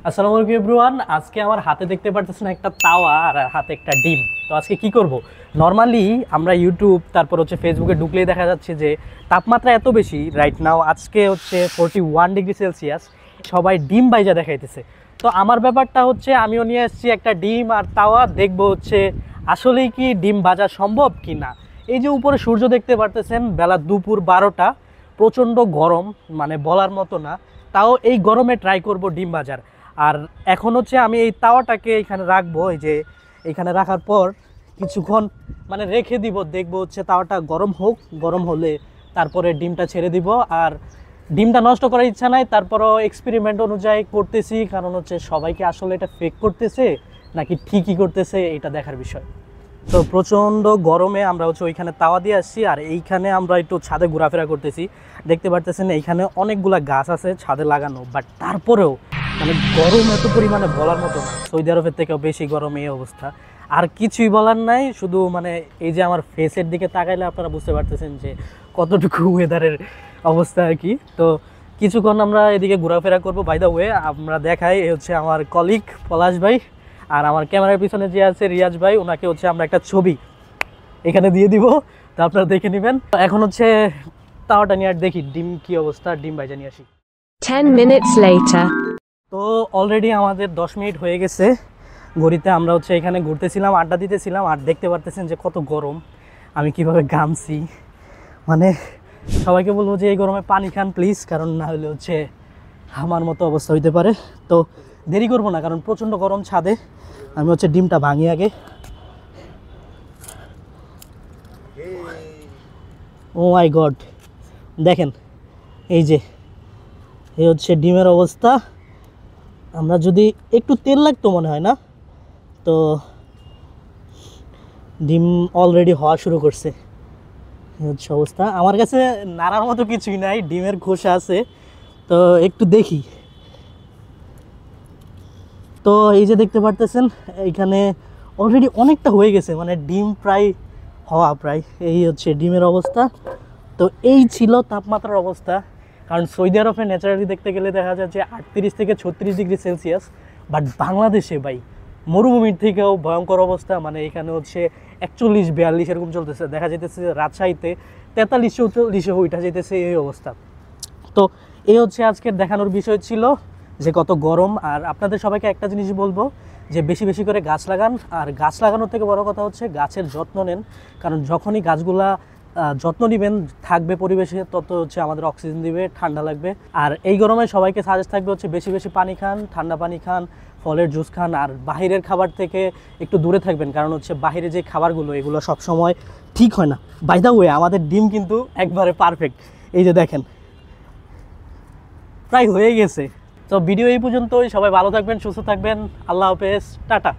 আসসালামু আলাইকুম এভরিওয়ান। আজকে আমার হাতে দেখতে পারতেছেন একটা তাওয়া আর হাতে একটা ডিম। তো আজকে কি করব, নর্মালি আমরা ইউটিউব তারপর হচ্ছে ফেসবুকে ঢুকলেই দেখা যাচ্ছে যে তাপমাত্রা এত বেশি রাইট নাও, আজকে হচ্ছে 41 ডিগ্রি সেলসিয়াস, সবাই ডিম বাইজা দেখাইতেছে। তো আমার ব্যাপারটা হচ্ছে আমিও নিয়ে এসেছি একটা ডিম আর তাওয়া, দেখবো হচ্ছে আসলেই কি ডিম ভাজা সম্ভব কি না। এই যে উপরে সূর্য দেখতে পারতেছেন, বেলা দুপুর 12টা, প্রচণ্ড গরম, মানে বলার মতো না। তাও এই গরমে ট্রাই করব ডিম ভাজার। আর এখন হচ্ছে আমি এই তাওয়াটাকে এখানে রাখবো, এই যে এখানে রাখার পর কিছুক্ষণ মানে রেখে দিব, দেখবো হচ্ছে তাওয়াটা গরম হোক, গরম হলে তারপরে ডিমটা ছেড়ে দিব। আর ডিমটা নষ্ট করার ইচ্ছা নাই, তারপরও এক্সপেরিমেন্ট অনুযায়ী করতেছি, কারণ হচ্ছে সবাইকে আসলে এটা ফেক করতেছে নাকি ঠিকই করতেছে এটা দেখার বিষয়। তো প্রচণ্ড গরমে আমরা হচ্ছে ওইখানে তাওয়া দিয়ে আসছি, আর এইখানে আমরা একটু ছাদে ঘোরাফেরা করতেছি। দেখতে পারতেছেন এইখানে অনেকগুলা গাছ আছে ছাদে লাগানো, বাট তারপরেও মানে গরম এত পরিমাণে বলার মতো না। সৌদি আরবের থেকেও বেশি গরম এই অবস্থা। আর কিছুই বলার নাই, শুধু মানে এই যে আমার ফেসের দিকে তাকাইলে আপনারা বুঝতে পারতেছেন যে কতটুকু ওয়েদারের অবস্থা আর কি। তো কিছুক্ষণ আমরা এদিকে ঘোরাফেরা করবো। বাই দ্য ওয়ে আমরা দেখাই, এই হচ্ছে আমার কলিগ পলাশ ভাই, আর আমার ক্যামেরার পিছনে যে আছে রিয়াজ ভাই, ওনাকে হচ্ছে আমরা একটা ছবি এখানে দিয়ে দিব, তো আপনারা দেখে নেবেন। এখন হচ্ছে তাওয়াটা নিয়ে আর দেখি ডিম কি অবস্থা, ডিম ভাইজা নিয়ে আসি। 10 minutes later. তো অলরেডি আমাদের 10 মিনিট হয়ে গেছে ঘড়িতে। আমরা হচ্ছে এখানে ঘুরতেছিলাম, আড্ডা দিতেছিলাম, আর দেখতে পারতেছেন যে কত গরম, আমি কিভাবে ঘামছি। মানে সবাইকে বলবো যে এই গরমে পানি খান প্লিজ, কারণ না হলে হচ্ছে আমার মতো অবস্থা হইতে পারে। তো দেরি করবো না, কারণ প্রচণ্ড গরম ছাদে। আমি হচ্ছে ডিমটা ভাঙি আগে। ও মাই গড, দেখেন এই যে এই হচ্ছে ডিমের অবস্থা। আমরা যদি একটু তেল লাগতো মনে হয় না, তো ডিম অলরেডি হওয়া শুরু করছে। এই হচ্ছে অবস্থা। আমার কাছে নাড়ার মতো কিছুই নাই, ডিমের খোসা আছে, তো একটু দেখি। তো এই যে দেখতে পারতেছেন এইখানে অলরেডি অনেকটা হয়ে গেছে, মানে ডিম প্রায় হওয়া প্রায়। এই হচ্ছে ডিমের অবস্থা। তো এই ছিল তাপমাত্রার অবস্থা। কারণ সৌদি আরবে ন্যাচারালি দেখতে গেলে দেখা যায় যে 38 থেকে 36 ডিগ্রি সেলসিয়াস, বাট বাংলাদেশে ভাই মরুভূমির থেকেও ভয়ঙ্কর অবস্থা। মানে এখানে হচ্ছে 41-42 এরকম চলতেছে, দেখা যেতেছে রাজশাহীতে 43-44 উঠা যেতেছে এই অবস্থা। তো এই হচ্ছে আজকের দেখানোর বিষয় ছিল যে কত গরম। আর আপনাদের সবাইকে একটা জিনিস বলবো যে বেশি বেশি করে গাছ লাগান, আর গাছ লাগানোর থেকে বড় কথা হচ্ছে গাছের যত্ন নেন। কারণ যখনই গাছগুলা যত্ন নেবেন থাকবে পরিবেশে, তত হচ্ছে আমাদের অক্সিজেন দিবে, ঠান্ডা লাগবে। আর এই গরমে সবাইকে সাজেস্ট থাকবে হচ্ছে বেশি বেশি পানি খান, ঠান্ডা পানি খান, ফলের জুস খান, আর বাহিরের খাবার থেকে একটু দূরে থাকবেন, কারণ হচ্ছে বাইরে যে খাবারগুলো এগুলো সবসময় ঠিক হয় না। বাই দ্য ওয়ে আমাদের ডিম কিন্তু একবারে পারফেক্ট, এই যে দেখেন প্রায় হয়ে গেছে। তো ভিডিও এই পর্যন্তই, সবাই ভালো থাকবেন, সুস্থ থাকবেন, আল্লাহ হাফেজ, টাটা।